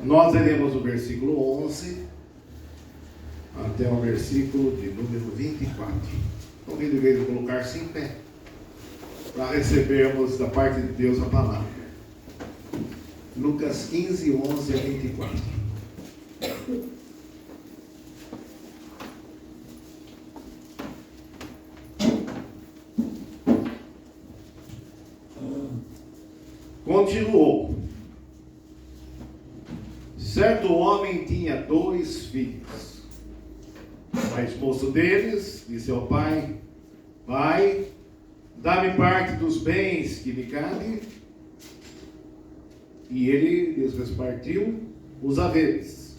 Nós leremos o versículo 11 até o versículo de número 24. Convido a igreja a colocar-se em pé para recebermos da parte de Deus a palavra. Lucas 15, 11 a 24. Continuou. Certo homem tinha 2 filhos. O mais moço deles disse ao pai: Pai, dá-me parte dos bens que me cabem. E ele lhes repartiu os haveres.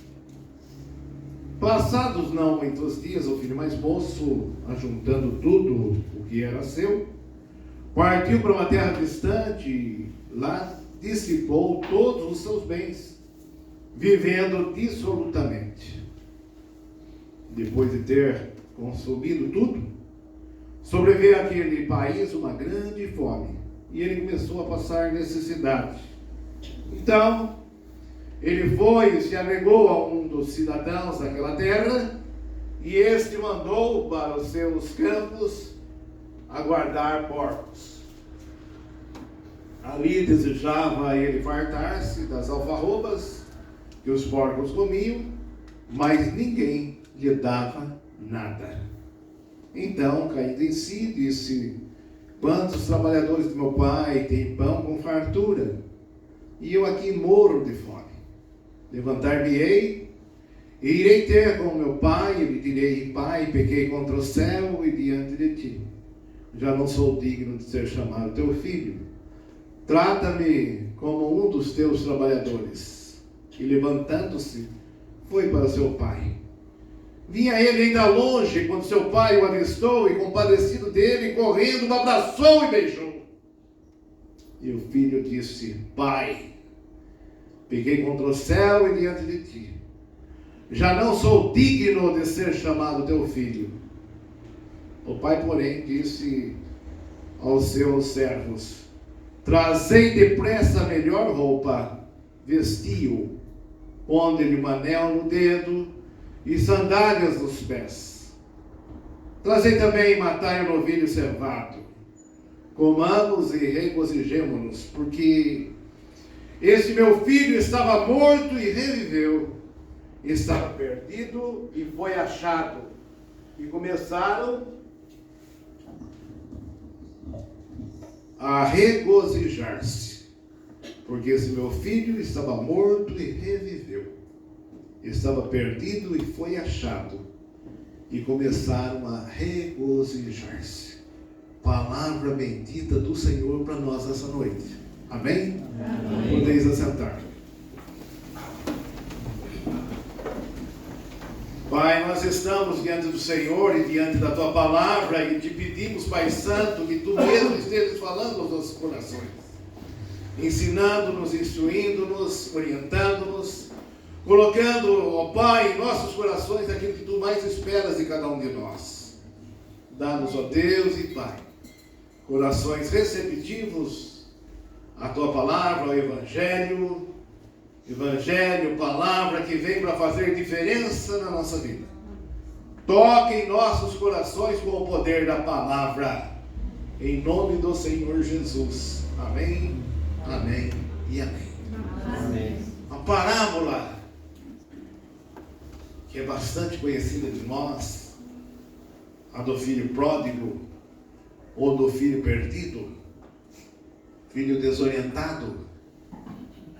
Passados não muitos dias, o filho mais moço, ajuntando tudo o que era seu, partiu para uma terra distante e lá dissipou todos os seus bens, vivendo dissolutamente. Depois de ter consumido tudo, sobreveio àquele país uma grande fome, e ele começou a passar necessidade. Então, ele foi e se agregou a um dos cidadãos daquela terra, e este mandou para os seus campos aguardar porcos. Ali desejava ele fartar-se das alfarrobas que os porcos comiam, mas ninguém lhe dava nada. Então, caindo em si, disse: Quantos trabalhadores de meu pai têm pão com fartura, e eu aqui morro de fome? Levantar-me-ei e irei ter com meu pai, e lhe direi: Pai, pequei contra o céu e diante de ti. Já não sou digno de ser chamado teu filho. Trata-me como um dos teus trabalhadores. E levantando-se, foi para seu pai. Vinha ele ainda longe, quando seu pai o avistou, e compadecido dele, correndo, o abraçou e beijou. E o filho disse: Pai, peguei contra o céu e diante de ti. Já não sou digno de ser chamado teu filho. O pai, porém, disse aos seus servos: Trazei depressa a melhor roupa, vestiu, ponde-lhe um anel no dedo e sandálias nos pés. Trazei também e matai o novilho cevado. Comamos e regozijemo-nos, porque esse meu filho estava morto e reviveu, estava perdido e foi achado. E começaram a regozijar-se, porque esse meu filho estava morto e reviveu, estava perdido e foi achado. E começaram a regozijar-se. Palavra bendita do Senhor para nós essa noite. Amém? Amém. Podeis assentar. Pai, nós estamos diante do Senhor e diante da Tua palavra e te pedimos, Pai Santo, que Tu mesmo estejas falando aos nossos corações, ensinando-nos, instruindo-nos, orientando-nos, colocando, ó Pai, em nossos corações aquilo que Tu mais esperas de cada um de nós. Dá-nos, ó Deus e Pai, corações receptivos à Tua palavra, ao Evangelho, palavra que vem para fazer diferença na nossa vida. Toque em nossos corações com o poder da palavra, em nome do Senhor Jesus. Amém, amém e amém. Amém. A parábola que é bastante conhecida de nós, a do filho pródigo ou do filho perdido, filho desorientado,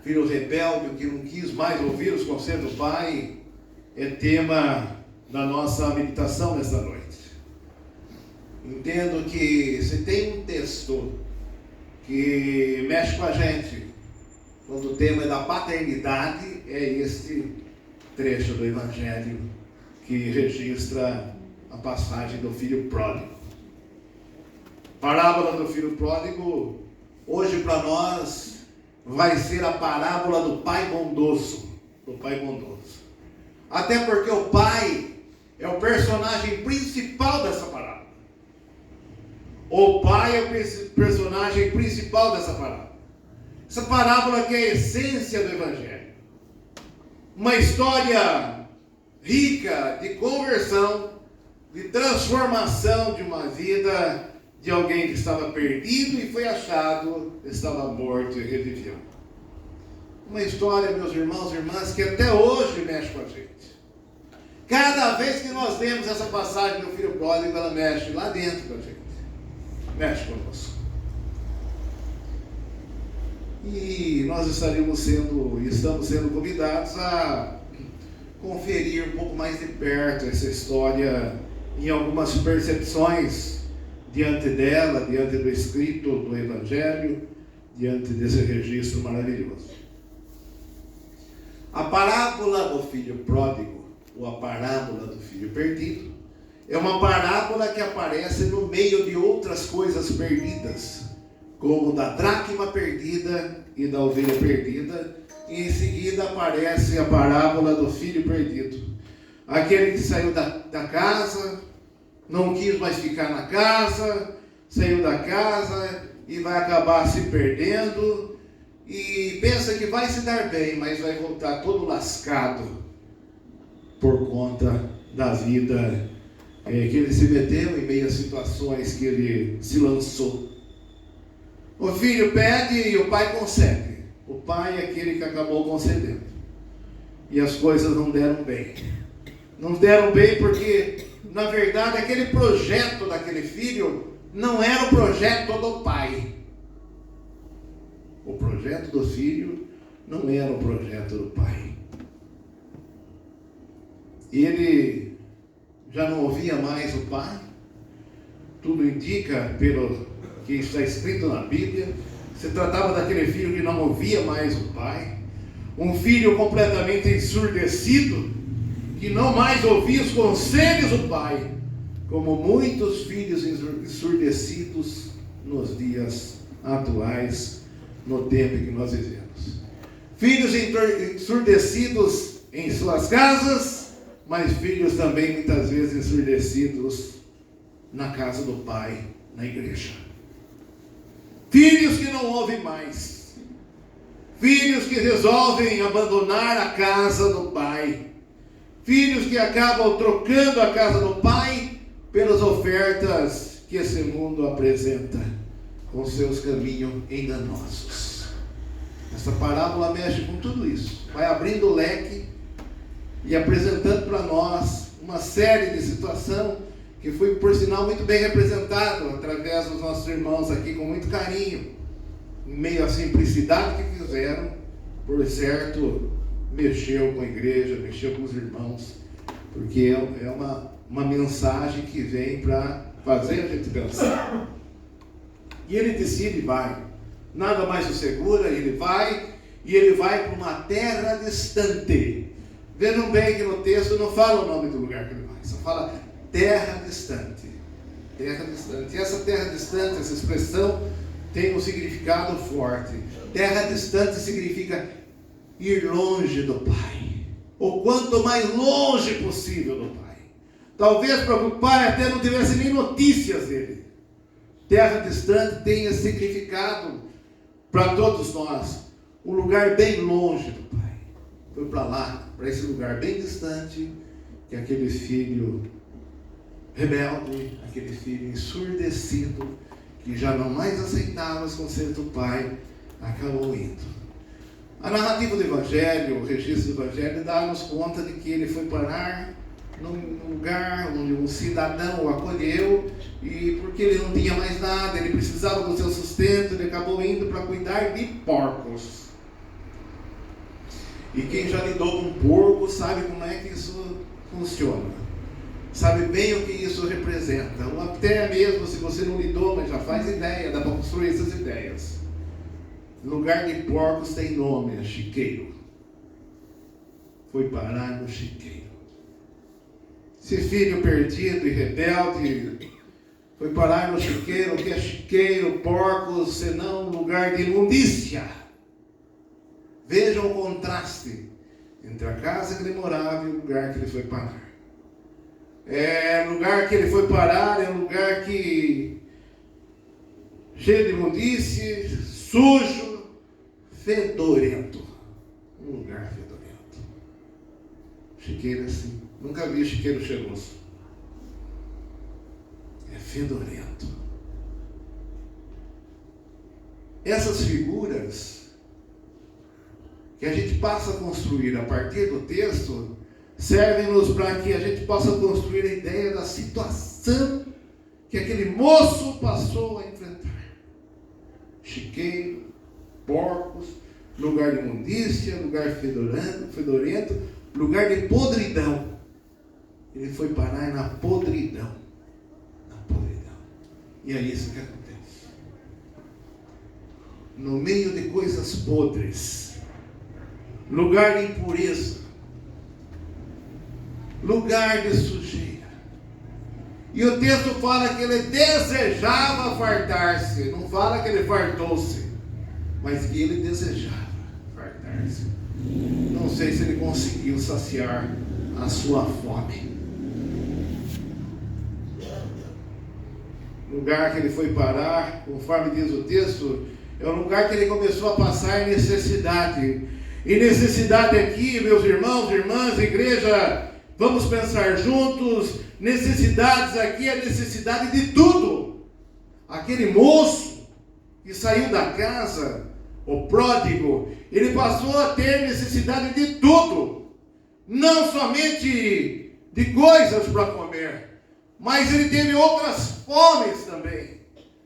filho rebelde que não quis mais ouvir os conselhos do pai, é tema da nossa meditação nesta noite. Entendo que se tem um texto que mexe com a gente, quando o tema é da paternidade, é este trecho do Evangelho que registra a passagem do filho pródigo. Parábola do filho pródigo, hoje para nós, vai ser a parábola do pai bondoso. Do pai bondoso. Até porque o pai é o personagem principal dessa parábola. O pai é o personagem principal dessa parábola. Essa parábola que é a essência do Evangelho. Uma história rica de conversão, de transformação de uma vida de alguém que estava perdido e foi achado, estava morto e reviveu. Uma história, meus irmãos e irmãs, que até hoje mexe com a gente. Cada vez que nós lemos essa passagem do filho pródigo, ela mexe lá dentro com a gente. Mexe conosco. E nós estamos sendo convidados a conferir um pouco mais de perto essa história em algumas percepções diante dela, diante do escrito do Evangelho, diante desse registro maravilhoso. A parábola do filho pródigo, ou a parábola do filho perdido, é uma parábola que aparece no meio de outras coisas perdidas, como da dracma perdida e da ovelha perdida, e em seguida aparece a parábola do filho perdido. Aquele que saiu da casa, não quis mais ficar na casa, saiu da casa e vai acabar se perdendo, e pensa que vai se dar bem, mas vai voltar todo lascado por conta da vida que ele se meteu em meio a situações que ele se lançou. O filho pede e o pai concede. O pai é aquele que acabou concedendo. E as coisas não deram bem. Não deram bem porque, na verdade, aquele projeto daquele filho não era o projeto do pai. O projeto do filho não era o projeto do pai. E ele já não ouvia mais o pai. Tudo indica, pelo que está escrito na Bíblia, se tratava daquele filho que não ouvia mais o pai. Um filho completamente ensurdecido, que não mais ouvia os conselhos do pai, como muitos filhos ensurdecidos nos dias atuais, no tempo em que nós vivemos. Filhos ensurdecidos em suas casas, mas filhos também muitas vezes ensurdecidos na casa do pai, na igreja. Filhos que não ouvem mais. Filhos que resolvem abandonar a casa do pai. Filhos que acabam trocando a casa do pai pelas ofertas que esse mundo apresenta, com seus caminhos enganosos. Essa parábola mexe com tudo isso. Vai abrindo o leque e apresentando para nós uma série de situações que foi, por sinal, muito bem representado através dos nossos irmãos aqui, com muito carinho, em meio à simplicidade que fizeram. Por certo, mexeu com a igreja, mexeu com os irmãos, porque é uma mensagem que vem para fazer a gente pensar. E ele decide e vai. Nada mais o segura, ele vai, e ele vai para uma terra distante. Vejam bem que no texto não fala o nome do lugar que ele vai, só fala terra distante. Terra distante. E essa terra distante, essa expressão, tem um significado forte. Terra distante significa ir longe do Pai, ou quanto mais longe possível do Pai. Talvez para o pai até não tivesse nem notícias dele. Terra distante tem esse significado para todos nós. Um lugar bem longe do Pai. Foi para lá, para esse lugar bem distante, que aquele filho rebelde, aquele filho ensurdecido, que já não mais aceitava os conselhos do pai, acabou indo. A narrativa do Evangelho, o registro do Evangelho, dá-nos conta de que ele foi parar num lugar onde um cidadão o acolheu, e porque ele não tinha mais nada, ele precisava do seu sustento, ele acabou indo para cuidar de porcos. E quem já lidou com porco sabe como é que isso funciona. Sabe bem o que isso representa. Ou até mesmo se você não lidou, mas já faz ideia, dá para construir essas ideias. Lugar de porcos tem nome, é chiqueiro. Foi parar no chiqueiro. Esse filho perdido e rebelde foi parar no chiqueiro. O que é chiqueiro, porcos, senão um lugar de imundícia. Vejam o contraste entre a casa que ele morava e o lugar que ele foi parar. O lugar que ele foi parar é um lugar que cheio de imundície, sujo, fedorento. Um lugar fedorento. Chiqueiro assim. Nunca vi chiqueiro cheiroso. É fedorento. Essas figuras que a gente passa a construir a partir do texto servem-nos para que a gente possa construir a ideia da situação que aquele moço passou a enfrentar. Chiqueiro, porcos, lugar de imundícia, lugar fedorento, lugar de podridão. Ele foi parar na podridão. Na podridão. E é isso que acontece. No meio de coisas podres, lugar de impureza, lugar de sujeira. E o texto fala que ele desejava fartar-se. Não fala que ele fartou-se, mas que ele desejava fartar-se. Não sei se ele conseguiu saciar a sua fome. O lugar que ele foi parar, conforme diz o texto, é o lugar que ele começou a passar necessidade. E necessidade aqui, meus irmãos, irmãs, igreja, vamos pensar juntos. Necessidades aqui é necessidade de tudo. Aquele moço que saiu da casa, o pródigo, ele passou a ter necessidade de tudo. Não somente de coisas para comer, mas ele teve outras fomes também.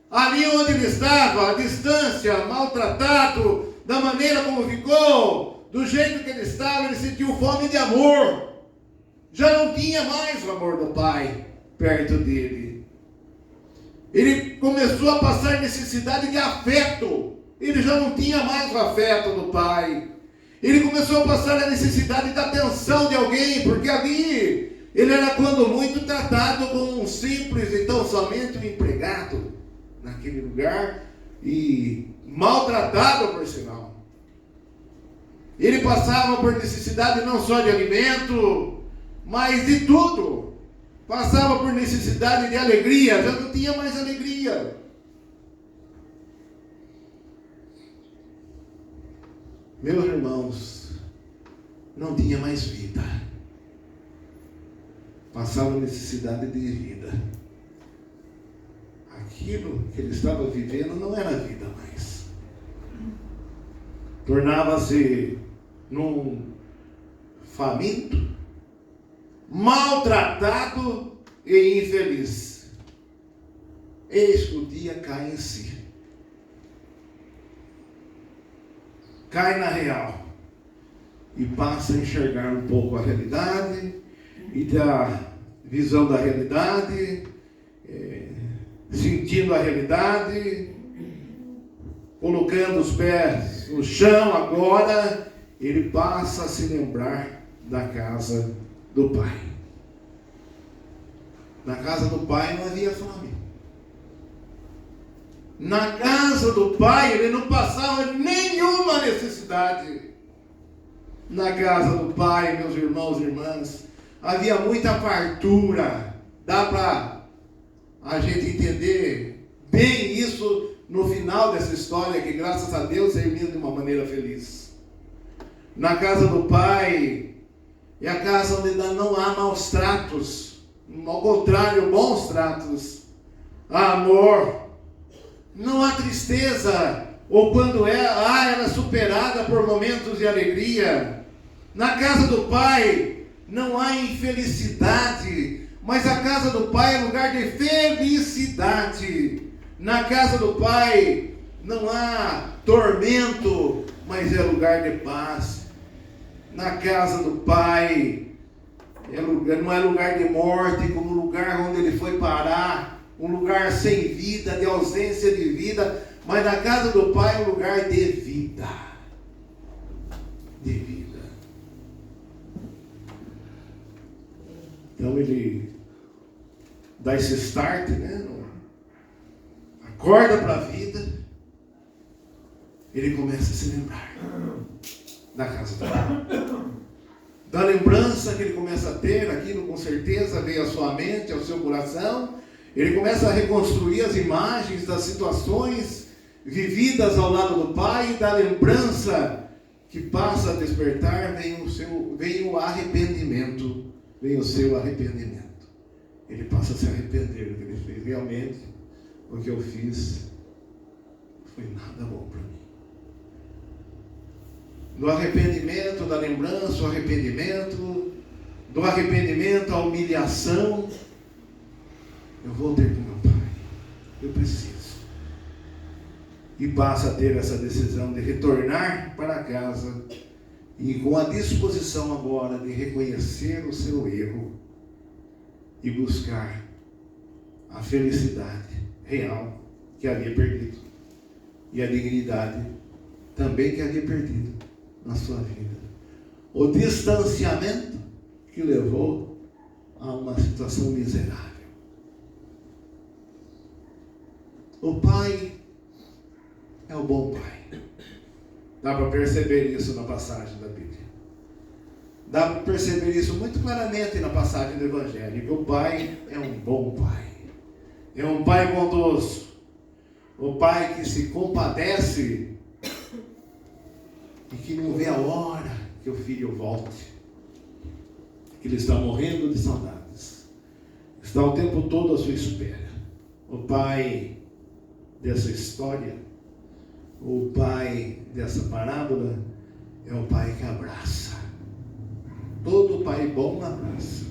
Ali onde ele estava, à distância, maltratado, da maneira como ficou, do jeito que ele estava, ele sentiu fome de amor. Já não tinha mais o amor do Pai perto dele. Ele começou a passar necessidade de afeto. Ele já não tinha mais o afeto do Pai. Ele começou a passar a necessidade da atenção de alguém, porque ali ele era, quando muito, tratado como um simples e tão somente um empregado naquele lugar, e maltratado por sinal. Ele passava por necessidade não só de alimento, mas de tudo. Passava por necessidade de alegria, já não tinha mais alegria. Meus irmãos, não tinha mais vida. Passava necessidade de vida. Aquilo que ele estava vivendo não era vida mais. Tornava-se num faminto, maltratado e infeliz. Eis que o dia cai em si. Cai na real. E passa a enxergar um pouco a realidade, e da visão da realidade, sentindo a realidade, colocando os pés no chão agora, ele passa a se lembrar da casa do Pai. Na casa do Pai não havia fome. Na casa do Pai ele não passava nenhuma necessidade. Na casa do Pai, meus irmãos e irmãs, havia muita fartura. Dá para a gente entender bem isso no final dessa história, que graças a Deus termina de uma maneira feliz. Na casa do Pai é a casa onde não há maus tratos, ao contrário, bons tratos. Há amor, não há tristeza, ou quando ela é superada por momentos de alegria. Na casa do Pai não há infelicidade, mas a casa do Pai é lugar de felicidade. Na casa do Pai não há tormento, mas é lugar de paz. Na casa do Pai não é lugar de morte, como o lugar onde ele foi parar, um lugar sem vida, de ausência de vida, mas na casa do Pai é um lugar de vida. De vida. Então ele dá esse start, né? Acorda para a vida, ele começa a se lembrar da casa do Pai. Da lembrança que ele começa a ter, aquilo com certeza veio à sua mente, ao seu coração. Ele começa a reconstruir as imagens das situações vividas ao lado do Pai, e da lembrança que passa a despertar, vem o arrependimento. vem o seu arrependimento. Ele passa a se arrepender do que ele fez. Realmente, o que eu fiz foi nada bom para mim. Do arrependimento, da lembrança, o arrependimento, do arrependimento, a humilhação, eu vou ter com meu pai. Eu preciso. E passa a ter essa decisão de retornar para casa e com a disposição agora de reconhecer o seu erro e buscar a felicidade real que havia perdido e a dignidade também que havia perdido na sua vida. O distanciamento que levou a uma situação miserável. O pai é o bom pai. Dá para perceber isso na passagem da Bíblia. Dá para perceber isso muito claramente na passagem do Evangelho, que o pai é um bom pai. É um pai bondoso. O pai que se compadece e que não vê a hora que o filho volte. Que ele está morrendo de saudades. Está o tempo todo à sua espera. O pai dessa história, o pai dessa parábola, é o pai que abraça. Todo pai bom abraça.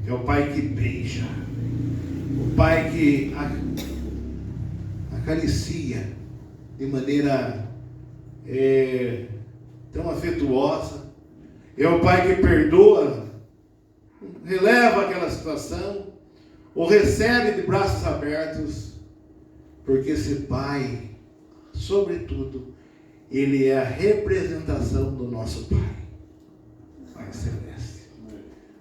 É o pai que beija. O pai que acaricia de maneira tão afetuosa. É o pai que perdoa, releva aquela situação, ou recebe de braços abertos, porque esse pai, sobretudo, ele é a representação do nosso Pai, Pai Celeste.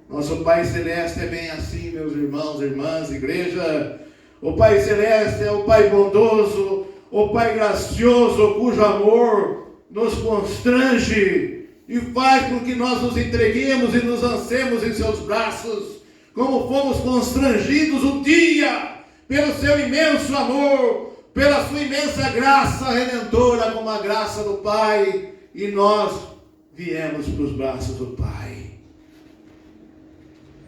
Nosso Pai Celeste é bem assim, meus irmãos, irmãs, igreja. O Pai Celeste é o Pai bondoso, o Pai gracioso, cujo amor nos constrange e faz com que nós nos entreguemos e nos lancemos em seus braços, como fomos constrangidos um dia pelo seu imenso amor, pela sua imensa graça redentora, como a graça do Pai, e nós viemos para os braços do Pai.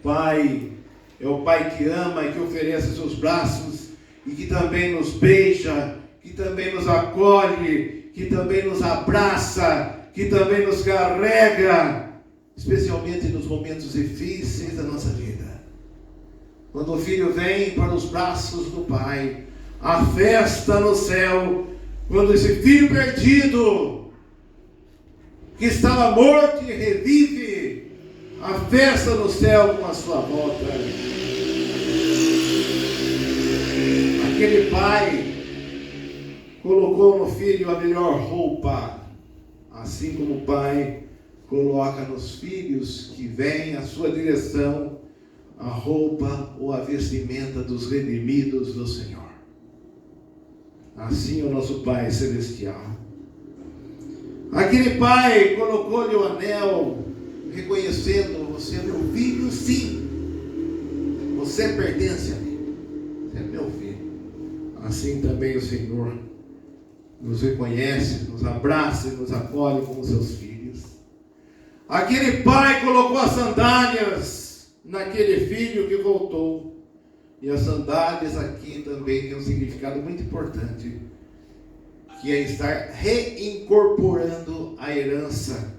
Pai é o Pai que ama e que oferece seus braços, e que também nos beija, que também nos acolhe, que também nos abraça, que também nos carrega, especialmente nos momentos difíceis da nossa vida. Quando o filho vem para os braços do Pai, a festa no céu, quando esse filho perdido, que estava morto e revive, a festa no céu com a sua volta. Aquele pai colocou no filho a melhor roupa, assim como o pai coloca nos filhos que vêm à sua direção a roupa ou a vestimenta dos redimidos do Senhor. Assim o nosso Pai Celestial. Aquele pai colocou-lhe o anel, reconhecendo: você é meu filho, sim. Você pertence a mim. Você é meu filho. Assim também o Senhor nos reconhece, nos abraça e nos acolhe como seus filhos. Aquele pai colocou as sandálias naquele filho que voltou. E as sandálias aqui também têm um significado muito importante, que é estar reincorporando a herança.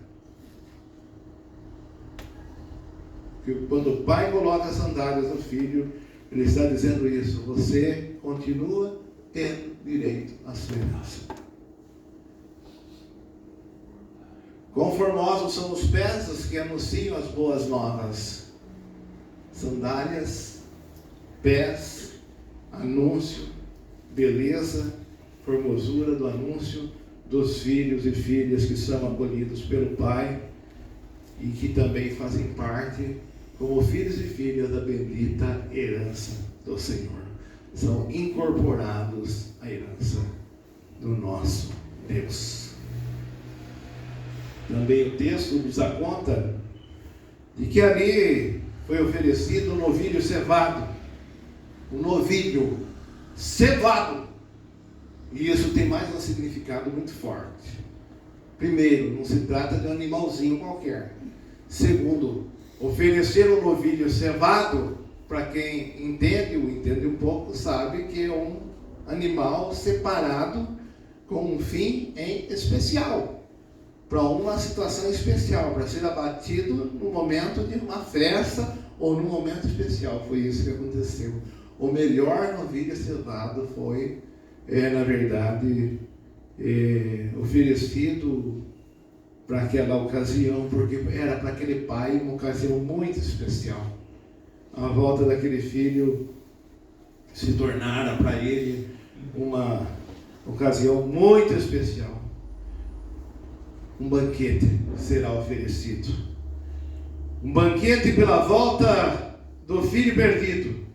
Porque quando o pai coloca as sandálias no filho, ele está dizendo isso: você continua tendo direito à sua herança. Quão formosos são os pés que anunciam as boas novas. Sandálias, pés, anúncio, beleza, formosura do anúncio dos filhos e filhas que são acolhidos pelo Pai e que também fazem parte como filhos e filhas da bendita herança do Senhor. São incorporados à herança do nosso Deus. Também o texto nos dá conta de que ali foi oferecido um novilho cevado. Um novilho cevado. E isso tem mais um significado muito forte. Primeiro, não se trata de um animalzinho qualquer. Segundo, Oferecer um novilho cevado, para quem entende ou entende um pouco, sabe que é um animal separado com um fim em especial, para uma situação especial, para ser abatido no momento de uma festa ou num momento especial. Foi isso que aconteceu. O melhor novilho cevado foi, na verdade, oferecido para aquela ocasião, porque era para aquele pai uma ocasião muito especial. A volta daquele filho se tornara para ele uma ocasião muito especial. Um banquete será oferecido. Um banquete pela volta do filho perdido.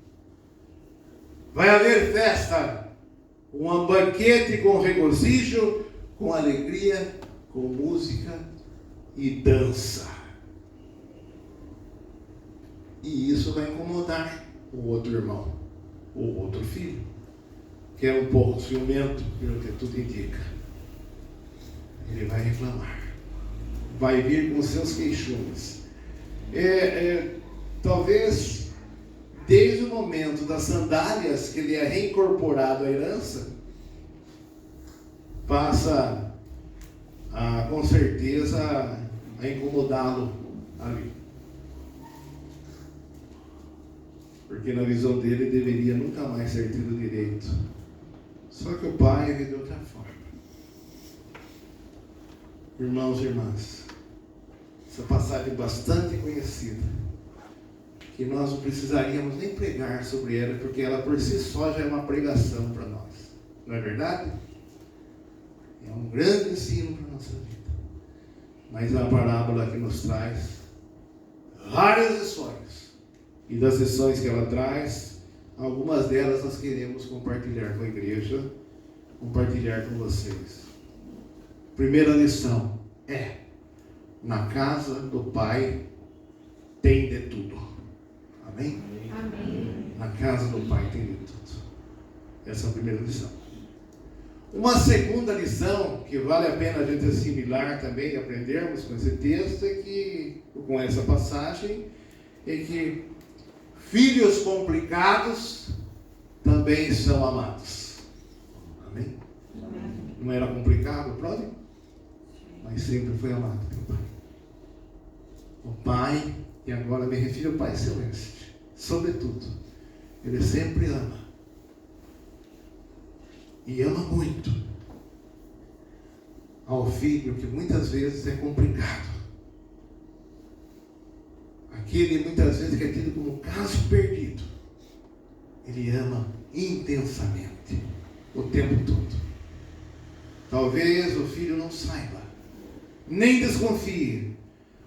Vai haver festa. Um banquete com regozijo, com alegria, com música e dança. E isso vai incomodar o outro irmão, o outro filho, que é um pouco ciumento, pelo que tudo indica. Ele vai reclamar, vai vir com seus queixumes. Talvez desde o momento das sandálias que ele é reincorporado à herança, passa com certeza a incomodá-lo ali. Porque na visão dele deveria nunca mais ter tido direito. Só que o pai vê de outra forma. Irmãos e irmãs, essa passagem é bastante conhecida, que nós não precisaríamos nem pregar sobre ela, porque ela por si só já é uma pregação para nós. Não é verdade? É um grande ensino para a nossa vida. Mas é uma parábola que nos traz várias lições. E das lições que ela traz, algumas delas nós queremos compartilhar com a igreja, compartilhar com vocês. Primeira lição é: na casa do Pai tem de tudo. Amém? Amém. Na casa do Pai tem de tudo. Essa é a primeira lição. Uma segunda lição que vale a pena a gente assimilar também e aprendermos com esse texto com essa passagem, é que filhos complicados também são amados. Amém? Amém. Não era complicado o pródigo, mas sempre foi amado pelo Pai. O Pai, e agora me refiro ao Pai Celeste, sobretudo, Ele sempre ama. E ama muito ao filho que muitas vezes é complicado. Aquele muitas vezes que é tido como caso perdido. Ele ama intensamente, o tempo todo. Talvez o filho não saiba, nem desconfie.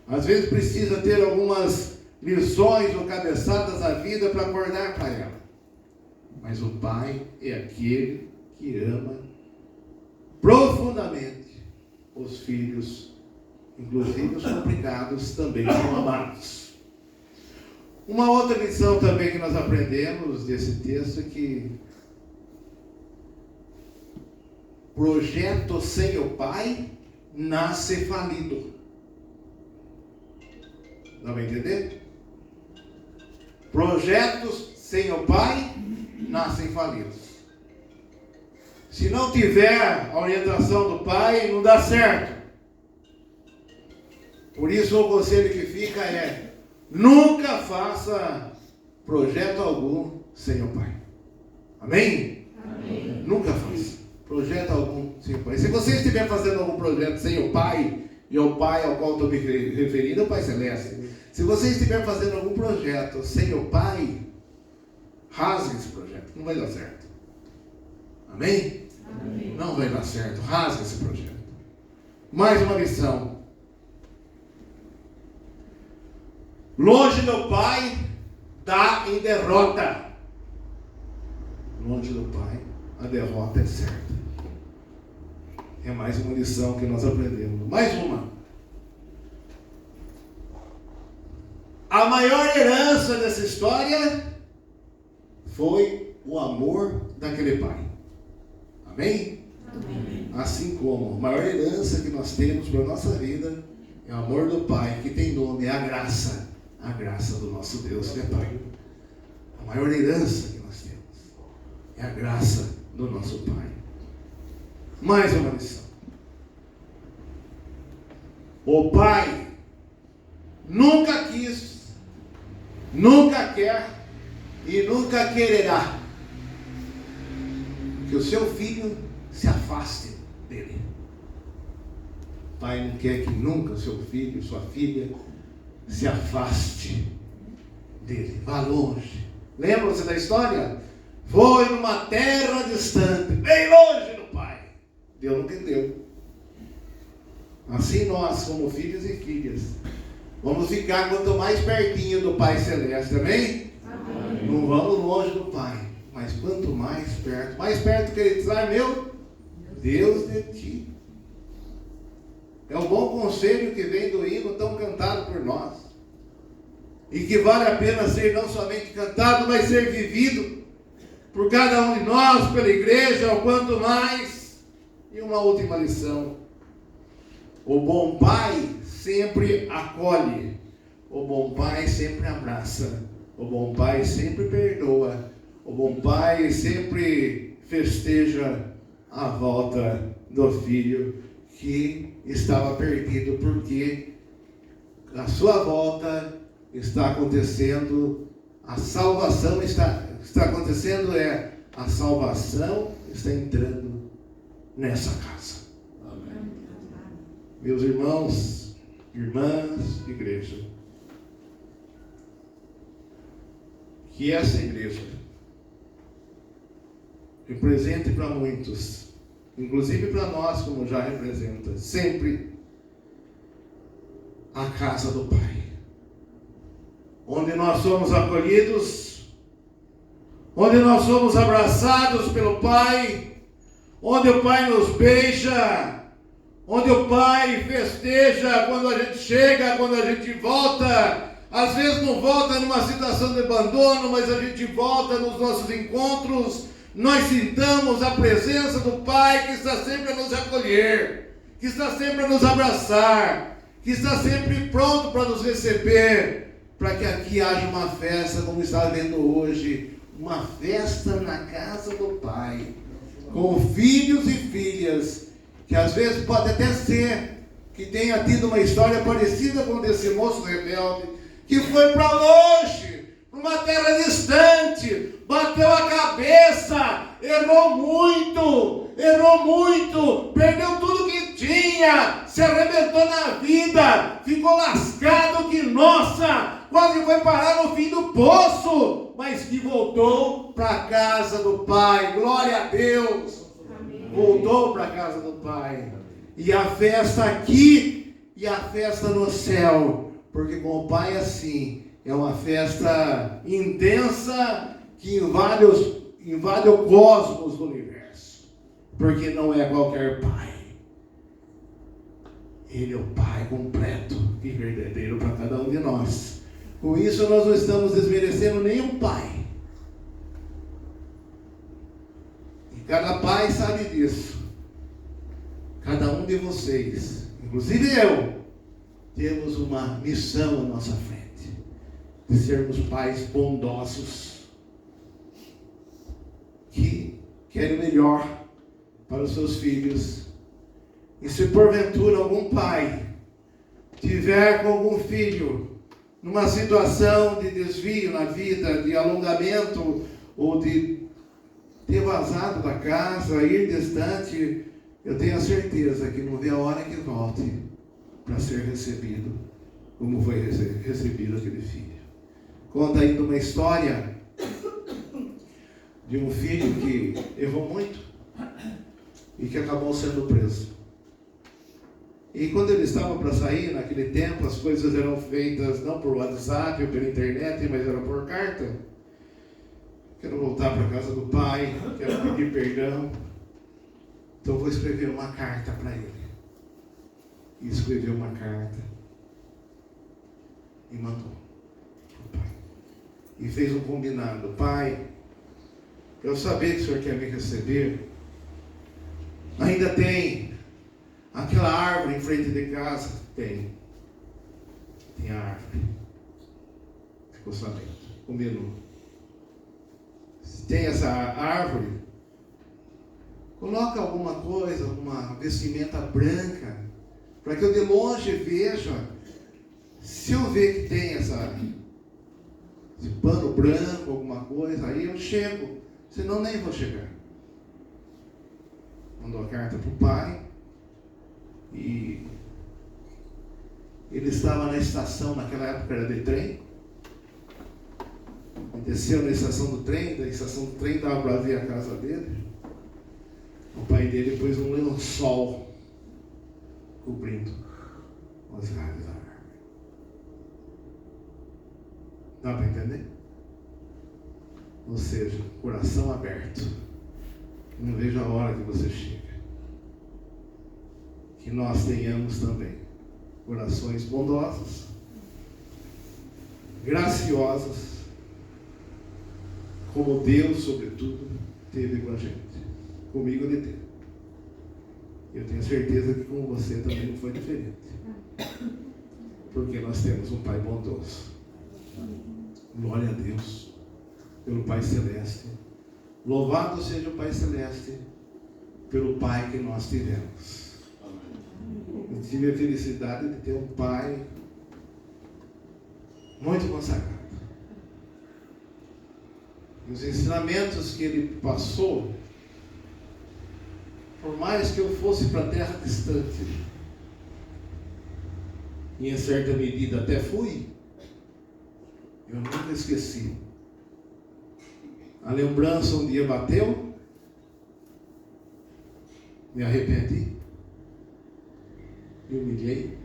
Às vezes precisa ter algumas lições ou cabeçadas da vida para acordar para ela. Mas o pai é aquele que ama profundamente os filhos, inclusive os complicados também são amados. Uma outra lição também que nós aprendemos desse texto é que projeto sem o pai nasce falido. Dá para entender? Projetos sem o pai nascem falidos. Se não tiver a orientação do pai, não dá certo. Por isso o conselho que fica é: nunca faça projeto algum sem o pai. Amém? Amém. Nunca faça projeto algum sem o pai. Se você estiver fazendo algum projeto sem o pai, e o pai ao qual estou me referindo é o Pai Celeste. Se você estiver fazendo algum projeto sem o pai, rasgue esse projeto. Não vai dar certo. Amém? Amém. Não vai dar certo. Rasgue esse projeto. Mais uma lição. Longe do pai, dá em derrota. Longe do pai, a derrota é certa. É mais uma lição que nós aprendemos. Mais uma. A maior herança dessa história foi o amor daquele pai. Amém? Amém. Assim como a maior herança que nós temos para a nossa vida é o amor do Pai, que tem nome, é a graça. a graça do nosso Deus, que é Pai. A maior herança que nós temos é a graça do nosso Pai. Mais uma lição. O Pai nunca quis, nunca quer e nunca quererá que o seu filho se afaste dele. O Pai não quer que nunca o seu filho, sua filha, se afaste dele, vá longe. Lembram-se da história? Foi numa terra distante, bem longe do Pai. Deus não entendeu. Assim nós, como filhos e filhas, vamos ficar quanto mais pertinho do Pai Celeste, amém? Amém. Não vamos longe do Pai, mas quanto mais perto que Ele está, meu Deus de ti. É um bom conselho que vem do hino tão cantado por nós. E que vale a pena ser não somente cantado, mas ser vivido por cada um de nós, pela igreja, o quanto mais. E uma última lição. O bom Pai sempre acolhe. O bom Pai sempre abraça. O bom Pai sempre perdoa. O bom Pai sempre festeja a volta do filho que estava perdido, porque a sua volta está acontecendo, a salvação está acontecendo, a salvação está entrando nessa casa. Amém. Meus irmãos, irmãs, igreja, que essa igreja represente para muitos, inclusive para nós, como já representa, sempre a casa do Pai, onde nós somos acolhidos, onde nós somos abraçados pelo Pai, onde o Pai nos beija, onde o Pai festeja quando a gente chega, quando a gente volta. Às vezes não volta numa situação de abandono, mas a gente volta nos nossos encontros. Nós sintamos a presença do Pai que está sempre a nos acolher, que está sempre a nos abraçar, que está sempre pronto para nos receber, para que aqui haja uma festa, como está vendo hoje, uma festa na casa do Pai, com filhos e filhas, que às vezes pode até ser que tenha tido uma história parecida com desse moço rebelde, que foi para longe, para uma terra distante, bateu a cabeça, errou muito, perdeu tudo que tinha, se arrebentou na vida, ficou lascado que, nossa, quase foi parar no fim do poço, mas que voltou para a casa do Pai. Glória a Deus. Amém. Voltou para a casa do Pai. E a festa aqui e a festa no céu, porque com o Pai assim, é uma festa intensa que invade o cosmos do universo, porque não é qualquer Pai. Ele é o Pai completo e verdadeiro para cada um de nós. Com isso nós não estamos desmerecendo nenhum pai. E cada pai sabe disso. Cada um de vocês, inclusive eu, temos uma missão à nossa frente, de sermos pais bondosos, que querem o melhor para os seus filhos. E se porventura algum pai tiver com algum filho numa situação de desvio na vida, de alongamento, ou de ter vazado da casa, ir distante, eu tenho a certeza que não vê a hora que volte para ser recebido, como foi recebido aquele filho. Conta ainda uma história de um filho que errou muito e que acabou sendo preso. E quando ele estava para sair, naquele tempo, as coisas eram feitas não por WhatsApp ou pela internet, mas eram por carta. Quero voltar para a casa do Pai, quero pedir perdão. Então vou escrever uma carta para ele. E escreveu uma carta e mandou para o Pai. E fez um combinado: Pai, eu sabia que o Senhor quer me receber. Ainda tem aquela árvore em frente de casa? Tem a árvore. postamento, o menu. Se tem essa árvore, coloca alguma coisa, alguma vestimenta branca, para que eu de longe veja. Se eu ver que tem esse pano branco, alguma coisa, aí eu chego, senão nem vou chegar. Mandou a carta para o pai, e ele estava na estação, naquela época era de trem, e desceu na estação do trem, da estação do trem dava para ver a casa dele. O pai dele pôs um lençol cobrindo os galhos da árvore. Dá para entender? Ou seja, coração aberto. Não vejo a hora que você chega. Que nós tenhamos também corações bondosos, graciosos, como Deus, sobretudo, teve com a gente. Comigo ele teve. Eu tenho certeza que com você também não foi diferente. Porque nós temos um Pai bondoso. Glória a Deus pelo Pai Celeste. Louvado seja o Pai Celeste pelo Pai que nós tivemos. Eu tive a felicidade de ter um Pai muito consagrado. E os ensinamentos que ele passou, por mais que eu fosse para a terra distante, e em certa medida até fui, eu nunca esqueci. A lembrança um dia bateu, me arrependi, me humilhei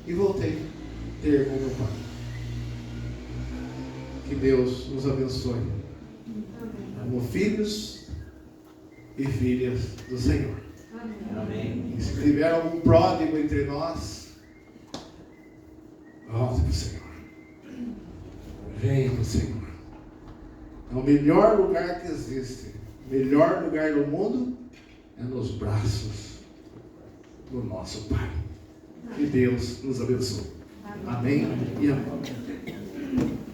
e voltei a ter com meu Pai. Que Deus nos abençoe como filhos e filhas do Senhor. Amém. E se tiver algum pródigo entre nós, volte para o Senhor. Venha para o Senhor. É o melhor lugar que existe. O melhor lugar do mundo é nos braços do nosso Pai. Que Deus nos abençoe. Amém e amém.